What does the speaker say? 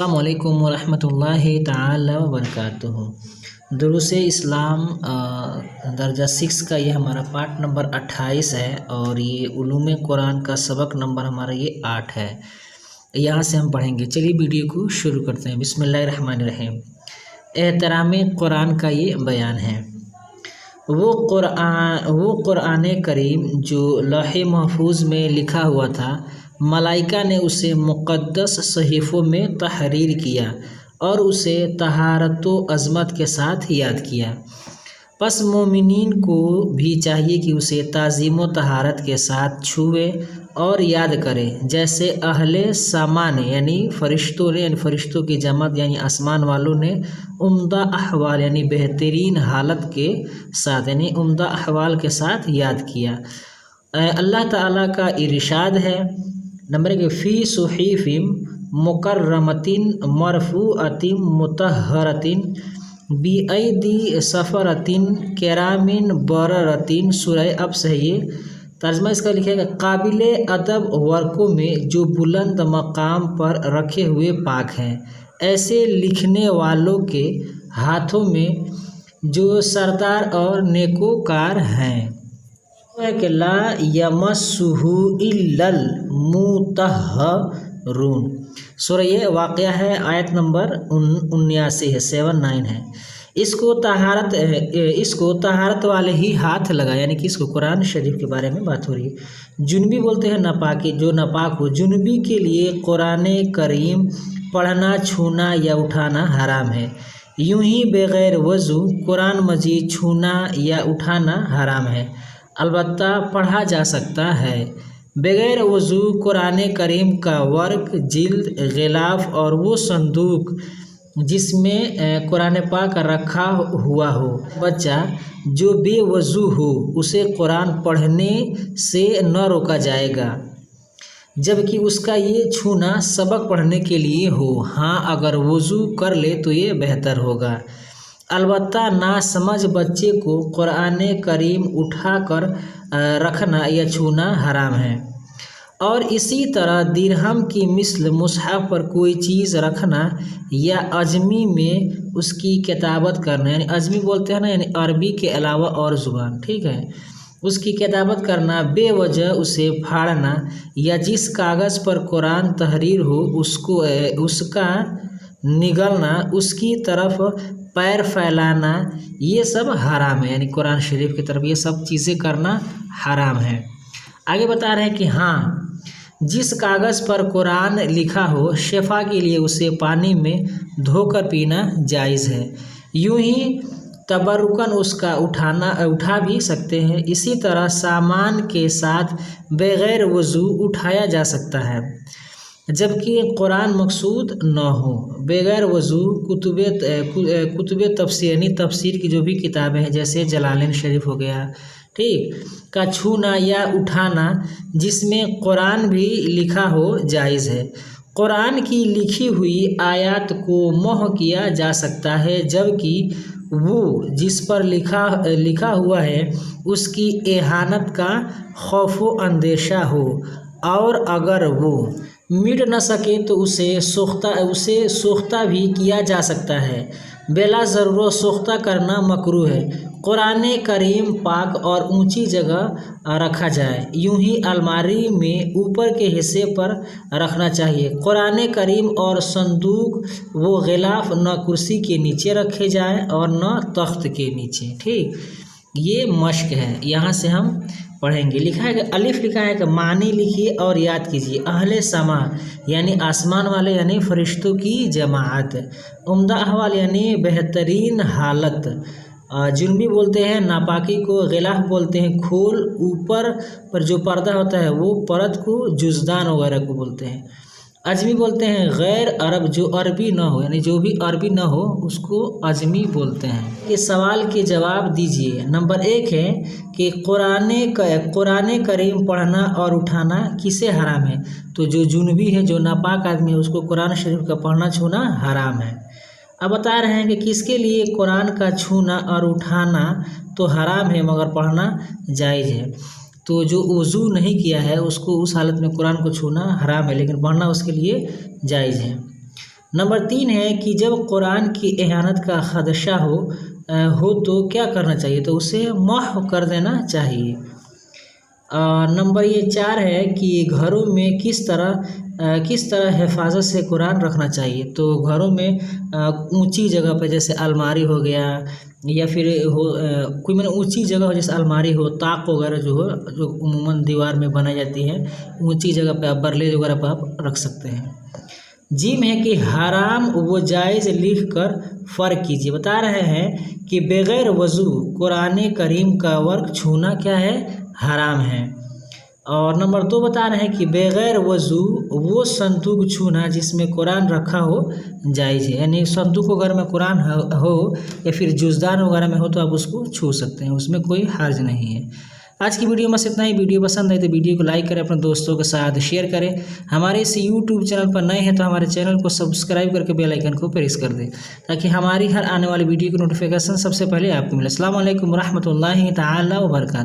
अस्सलामु अलैकुम वरहमतुल्लाहि ताला वबरकातुहू। दुरूस इस्लाम दर्जा 6 का ये हमारा पार्ट नंबर 28 है और ये उलूम कुरान का सबक नंबर हमारा ये 8 है। यहाँ से हम पढ़ेंगे। चलिए वीडियो को शुरू करते हैं। बिस्मिल्लाहिर्रहमानिर्रहीम। एहतराम कुरान का ये बयान है। वो कुरान करीम जो लौह महफूज में लिखा हुआ था, मलाइका ने उसे मुक़द्दस सहीफ़ों में तहरीर किया और उसे तहारत व अज़मत के साथ याद किया। बस मोमिनीन को भी चाहिए कि उसे ताज़ीम व तहारत के साथ छुए और याद करें, जैसे अहले समा ने यानी फ़रिश्तों ने यानी फ़रिश्तों की जमात यानी आसमान वालों ने उम्दा अहवाल यानी बेहतरीन हालत के साथ यानी उम्दा अहवाल के साथ याद किया। अल्लाह ताला का इरशाद है नंबर 1, फ़ी सुहीफ़िम मुकर्रमतिन मरफ़ूअतिन मुतहहरतिन बिअयदी सफ़रतिन किरामिन बररतिन। सूरह अब से ये तर्जमा इसका लिखेगा, काबिले अदब वर्कों में जो बुलंद मकाम पर रखे हुए पाक हैं, ऐसे लिखने वालों के हाथों में जो सरदार और नेकोकार हैं। ला यमस्सुहु इल्लल मुतहहरून। सूरह ये वाक़या है, आयत नंबर 79 है, 79 है। इसको तहारत वाले ही हाथ लगा, यानी कि इसको कुरान शरीफ के बारे में बात हो रही है। जुनबी बोलते हैं नापाकी, जो नापाक हो। जुनबी के लिए कुरान करीम पढ़ना, छूना या उठाना हराम है। यूं ही बग़ैर वज़ू कुरान मजीद छूना या उठाना हराम है, अलबत्ता पढ़ा जा सकता है। बग़ैर वज़ू कुरान करीम का वर्क, जिल्द, ग़िलाफ़ और वो संदूक जिसमें कुरान पाक रखा हुआ हो, बच्चा जो बेवज़ू हो उसे कुरान पढ़ने से न रोका जाएगा, जबकि उसका ये छूना सबक पढ़ने के लिए हो। हाँ, अगर वज़ू कर ले तो ये बेहतर होगा। अलबत्ता नासमझ बच्चे को कुरान करीम उठा कर रखना या छूना हराम है। और इसी तरह दिरहम की मिस्ल मुसहफ़ पर कोई चीज़ रखना या अजमी में उसकी किताबत करना, यानी अजमी बोलते हैं ना, यानी अरबी के अलावा और ज़ुबान, ठीक है, उसकी किताबत करना, बेवजह उसे फाड़ना या जिस कागज़ पर कुरान तहरीर हो उसका निगलना, उसकी तरफ पैर फैलाना, ये सब हराम है। यानी कुरान शरीफ की तरफ ये सब चीज़ें करना हराम है। आगे बता रहे हैं कि हाँ, जिस कागज़ पर कुरान लिखा हो, शिफा के लिए उसे पानी में धोकर पीना जायज़ है। यूं ही तबरुकन उसका उठा भी सकते हैं। इसी तरह सामान के साथ बग़ैर वज़ू उठाया जा सकता है, जबकि कुरान मकसूद न हो। बग़ैर वज़ू कुतुब तफसीर यानी तफसीर की जो भी किताबें हैं, जैसे जलालैन शरीफ हो गया, ठीक, का छूना या उठाना जिसमें कुरान भी लिखा हो जायज़ है। कुरान की लिखी हुई आयत को मोह किया जा सकता है, जबकि वो जिस पर लिखा हुआ है उसकी एहानत का खौफ व अंदेशा हो, और अगर वो मिट न सके तो उसे सोख्ता भी किया जा सकता है। बेला ज़रूरत सोख्ता करना मकरूह है। कुरान करीम पाक और ऊंची जगह रखा जाए, यूं ही अलमारी में ऊपर के हिस्से पर रखना चाहिए। कुरान करीम और संदूक वो ग़िलाफ़ न कुर्सी के नीचे रखे जाए और न तख्त के नीचे, ठीक। ये मश्क है, यहाँ से हम पढ़ेंगे। लिखा है कि अलिफ लिखा है कि मानी लिखिए और याद कीजिए। अहले समा यानी आसमान वाले यानी फ़रिश्तों की जमात। उम्दा अहवाल यानी बेहतरीन हालत। जुनबी बोलते हैं नापाकी को, ग़िलाफ़ बोलते हैं खोल, ऊपर पर जो पर्दा होता है वो परत को जुज़दान वगैरह को बोलते हैं। अजमी बोलते हैं गैर अरब जो अरबी न हो, यानी जो भी अरबी न हो उसको अजमी बोलते हैं। इस सवाल के जवाब दीजिए। नंबर 1 है कि कुरान करीम पढ़ना और उठाना किसे हराम है? तो जो जुनबी है, जो नापाक आदमी है, उसको कुरान शरीफ का पढ़ना छूना हराम है। अब बता रहे हैं कि किसके लिए कुरान का छूना और उठाना तो हराम है मगर पढ़ना जायज़ है। तो जो वज़ू नहीं किया है उसको उस हालत में कुरान को छूना हराम है, लेकिन पढ़ना उसके लिए जायज़ है। नंबर 3 है कि जब कुरान की एहानत का खदशा हो तो क्या करना चाहिए, तो उसे महव कर देना चाहिए। नंबर 4 है कि घरों में किस तरह हिफाजत से कुरान रखना चाहिए, तो घरों में ऊंची जगह पर जैसे अलमारी हो गया या फिर कोई मतलब ऊंची जगह हो, जैसे अलमारी हो, ताक वगैरह जो उम्मूमन दीवार में बनाई जाती है, ऊंची जगह पे आप बरले वगैरह पर आप रख सकते हैं। जी में है कि हराम व जायज़ लिख कर फ़र्क कीजिए। बता रहे हैं कि बग़ैर वज़ू कुरान करीम का वर्क छूना क्या है, हराम है। और नंबर 2 बता रहे हैं कि बग़ैर वज़ू वो संदूक छूना जिसमें कुरान रखा हो जायज़ है, यानी संदूक अगर में कुरान हो या फिर जुज़दान वगैरह में हो तो आप उसको छू सकते हैं, उसमें कोई हर्ज नहीं है। आज की वीडियो में बस इतना ही। वीडियो पसंद आई तो वीडियो को लाइक करें, अपने दोस्तों के साथ शेयर करें। हमारे इस यूट्यूब चैनल पर नए हैं तो हमारे चैनल को सब्सक्राइब करके बेल आइकन को प्रेस कर दें ताकि हमारी हर आने वाली वीडियो की नोटिफिकेशन सबसे पहले आपको मिले। अस्सलाम वालेकुम रहमतुल्लाहि ताला व बरकातहू।